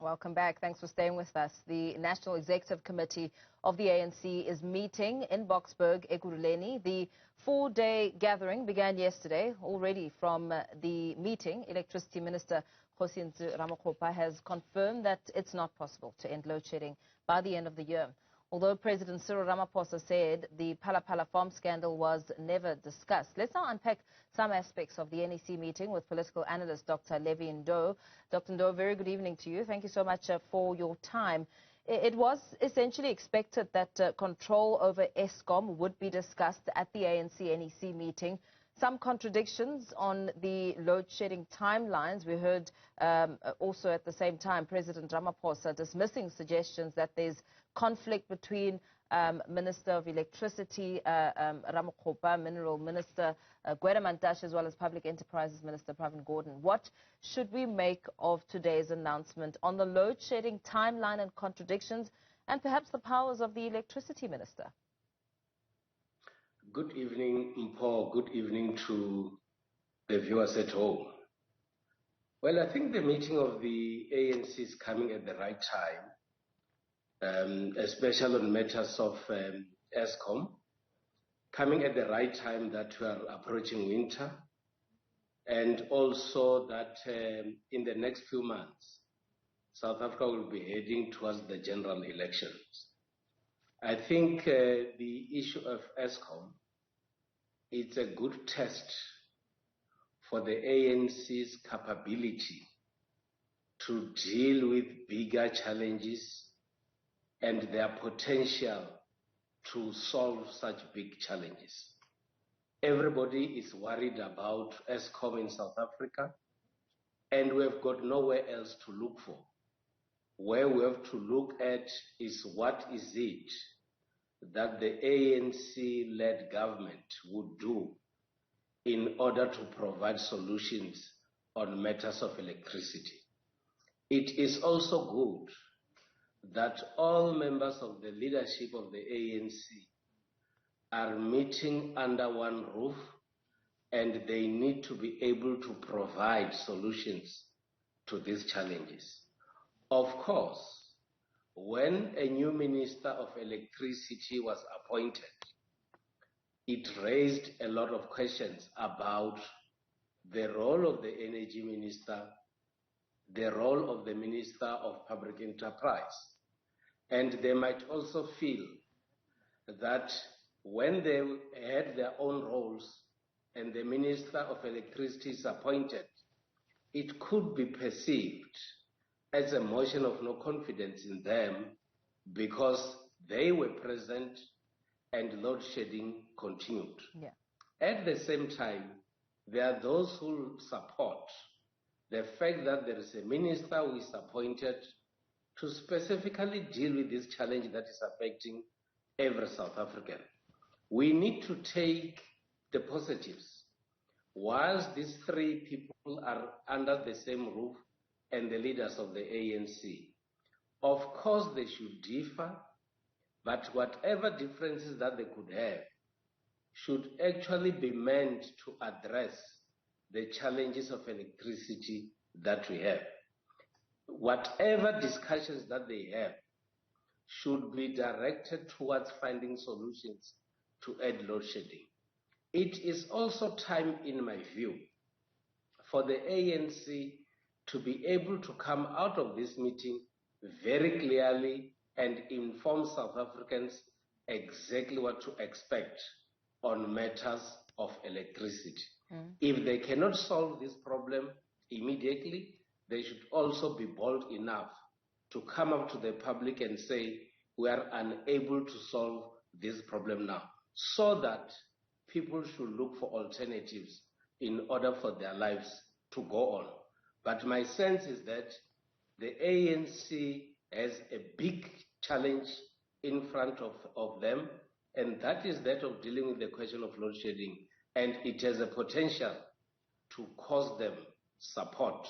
Welcome back. Thanks for staying with us. The National Executive Committee of the ANC is meeting in Boksburg, Ekurhuleni. The 4-day gathering began yesterday. Already from the meeting, Electricity Minister Kgosientsho Ramokgopa has confirmed that it's not possible to end load shedding by the end of the year. Although President Cyril Ramaphosa said the Phala Phala farm scandal was never discussed. Let's now unpack some aspects of the NEC meeting with political analyst Dr. Levy Ndou. Dr. Ndou, very good evening to you. Thank you so much for your time. It was essentially expected that control over Eskom would be discussed at the ANC NEC meeting. Some contradictions on the load-shedding timelines. We heard also at the same time President Ramaphosa dismissing suggestions that there's conflict between Minister of Electricity Ramokgopa, Mineral Minister Gwede Mantashe, as well as Public Enterprises Minister Pravin Gordhan. What should we make of today's announcement on the load-shedding timeline and contradictions, and perhaps the powers of the Electricity Minister? Good evening, Mpho. Good evening to the viewers at home. Well, I think the meeting of the ANC is coming at the right time, especially on matters of Eskom, coming at the right time that we are approaching winter, and also that in the next few months, South Africa will be heading towards the general elections. I think the issue of Eskom, it's a good test for the ANC's capability to deal with bigger challenges and their potential to solve such big challenges. Everybody is worried about Eskom in South Africa, and we have got nowhere else to look for. Where we have to look at is what is it that the ANC-led government would do in order to provide solutions on matters of electricity. It is also good that all members of the leadership of the ANC are meeting under one roof, and they need to be able to provide solutions to these challenges. Of course, when a new Minister of Electricity was appointed, it raised a lot of questions about the role of the Energy Minister, the role of the Minister of Public Enterprise. And they might also feel that when they had their own roles and the Minister of Electricity is appointed, it could be perceived as a motion of no confidence in them because they were present and load shedding continued. Yeah. At the same time, there are those who support the fact that there is a minister who is appointed to specifically deal with this challenge that is affecting every South African. We need to take the positives. Whilst these three people are under the same roof and the leaders of the ANC, of course they should differ, but whatever differences that they could have should actually be meant to address the challenges of electricity that we have. Whatever discussions that they have should be directed towards finding solutions to end load shedding. It is also time, in my view, for the ANC to be able to come out of this meeting very clearly and inform South Africans exactly what to expect on matters of electricity. If they cannot solve this problem immediately, they should also be bold enough to come up to the public and say, we are unable to solve this problem now, so that people should look for alternatives in order for their lives to go on. But my sense is that the ANC has a big challenge in front of them, and that is that of dealing with the question of load shedding, and it has a potential to cause them support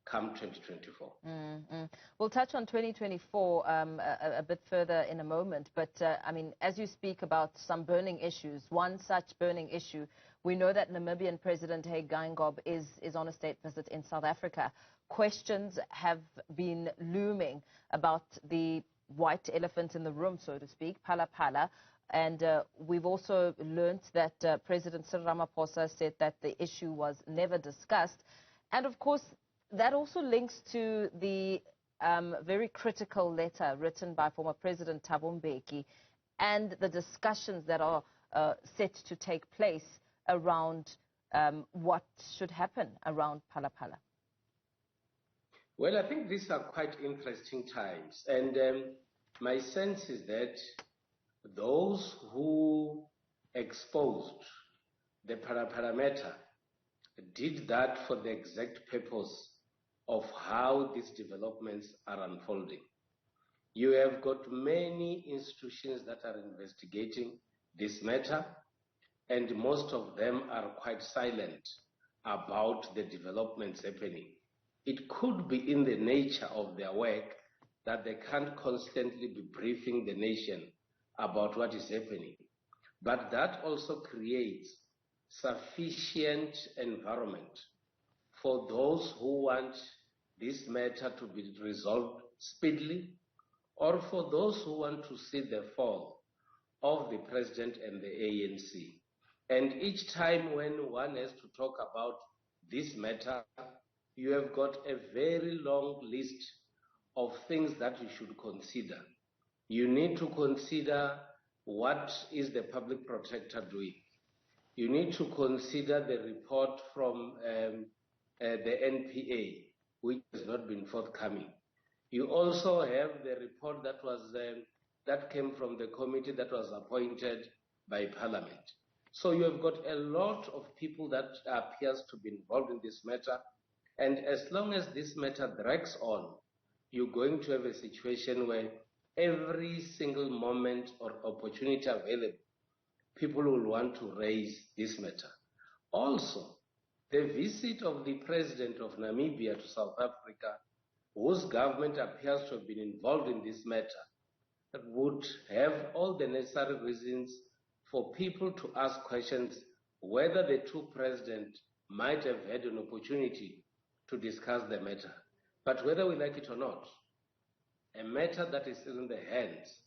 come 2024. We'll touch on 2024 a bit further in a moment. But, I mean, as you speak about some burning issues, one such burning issue, we know that Namibian President Geingob is on a state visit in South Africa. Questions have been looming about the white elephant in the room, so to speak, Phala Phala. And we've also learnt that President Cyril Ramaphosa said that the issue was never discussed. And, of course, that also links to the very critical letter written by former President Thabo Mbeki and the discussions that are set to take place around what should happen around Phala Phala. Well, I think these are quite interesting times. And my sense is that those who exposed the Phala Phala matter did that for the exact purpose of how these developments are unfolding. You have got many institutions that are investigating this matter, and most of them are quite silent about the developments happening. It could be in the nature of their work that they can't constantly be briefing the nation about what is happening. But that also creates sufficient environment for those who want this matter to be resolved speedily, or for those who want to see the fall of the president and the ANC. And each time when one has to talk about this matter, you have got a very long list of things that you should consider. You need to consider what is the public protector doing. You need to consider the report from the NPA, which has not been forthcoming. You also have the report that was that came from the committee that was appointed by Parliament. So you have got a lot of people that appears to be involved in this matter. And as long as this matter drags on, you're going to have a situation where every single moment or opportunity available, people will want to raise this matter. Also, the visit of the president of Namibia to South Africa, whose government appears to have been involved in this matter, would have all the necessary reasons for people to ask questions whether the two presidents might have had an opportunity to discuss the matter. But whether we like it or not, a matter that is in the hands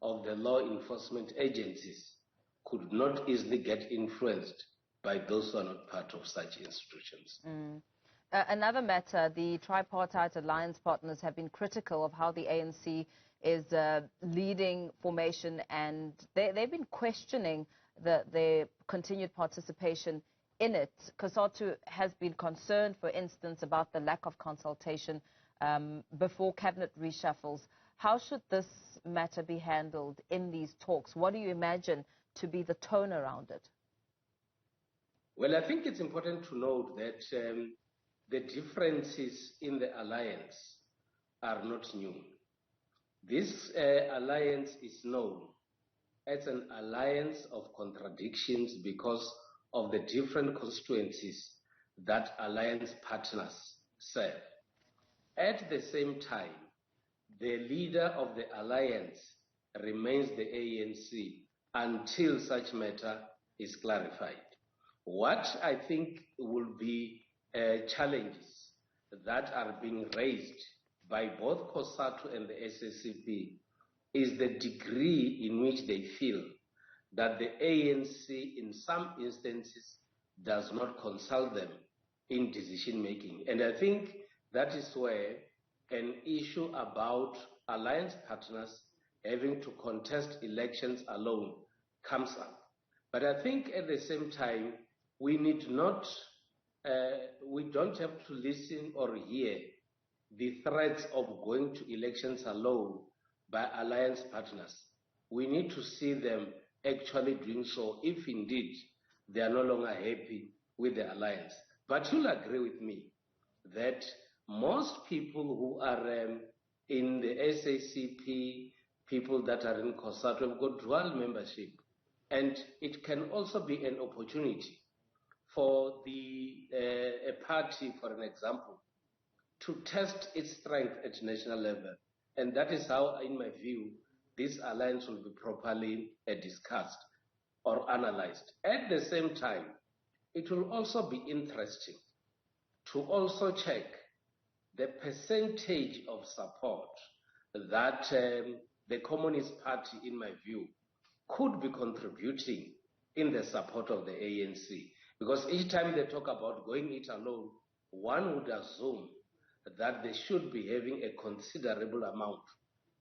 of the law enforcement agencies could not easily get influenced by those who are not part of such institutions. Another matter, the tripartite alliance partners have been critical of how the ANC is leading formation, and they've been questioning their continued participation in it. COSATU has been concerned, for instance, about the lack of consultation before cabinet reshuffles. How should this matter be handled in these talks? What do you imagine to be the tone around it? Well, I think it's important to note that the differences in the alliance are not new. This alliance is known as an alliance of contradictions because of the different constituencies that alliance partners serve. At the same time, the leader of the alliance remains the ANC until such matter is clarified. What I think will be challenges that are being raised by both COSATU and the SSCP is the degree in which they feel that the ANC in some instances does not consult them in decision making. And I think that is where an issue about alliance partners having to contest elections alone comes up. But I think at the same time, we don't have to listen or hear the threats of going to elections alone by alliance partners. We need to see them actually doing so if indeed they are no longer happy with the alliance. But you'll agree with me that most people who are in the SACP, people that are in COSATU, have got dual membership. And it can also be an opportunity for a party, for an example, to test its strength at national level. And that is how, in my view, this alliance will be properly discussed or analyzed. At the same time, it will also be interesting to also check the percentage of support that the Communist Party, in my view, could be contributing in the support of the ANC. Because each time they talk about going it alone, one would assume that they should be having a considerable amount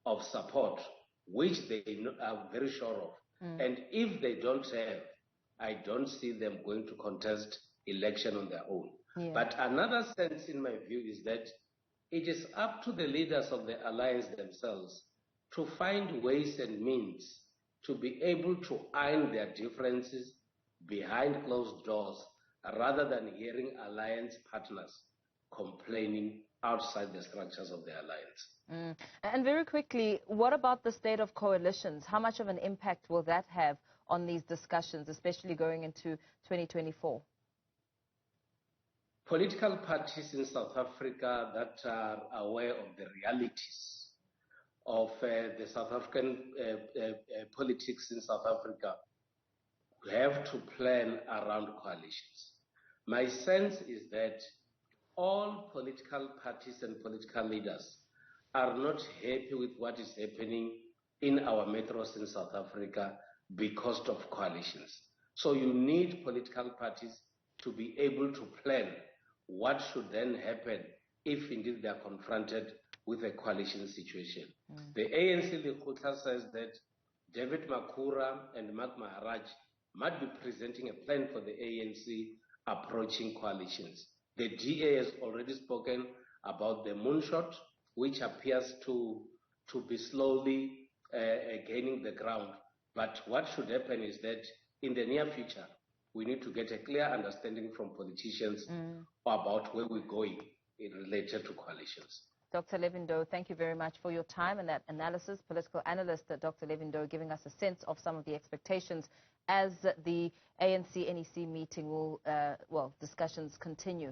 of support, which they are very sure of. And if they don't have, I don't see them going to contest election on their own. Yeah. But another sense, in my view, is that it is up to the leaders of the alliance themselves to find ways and means to be able to iron their differences behind closed doors, rather than hearing alliance partners complaining outside the structures of the alliance. And very quickly, what about the state of coalitions? How much of an impact will that have on these discussions, especially going into 2024? Political parties in South Africa that are aware of the realities of the South African politics in South Africa have to plan around coalitions. My sense is that all political parties and political leaders are not happy with what is happening in our metros in South Africa because of coalitions. So you need political parties to be able to plan what should then happen if indeed they are confronted with a coalition situation. The ANC Lekgotla says that David Makhura and Mark Maharaj might be presenting a plan for the ANC approaching coalitions. The DA has already spoken about the moonshot, which appears to be slowly gaining the ground. But what should happen is that in the near future, we need to get a clear understanding from politicians about where we're going in relation to coalitions. Dr. Levy Ndou, thank you very much for your time and that analysis. Political analyst Dr. Levy Ndou giving us a sense of some of the expectations as the ANC NEC meeting will, discussions continue.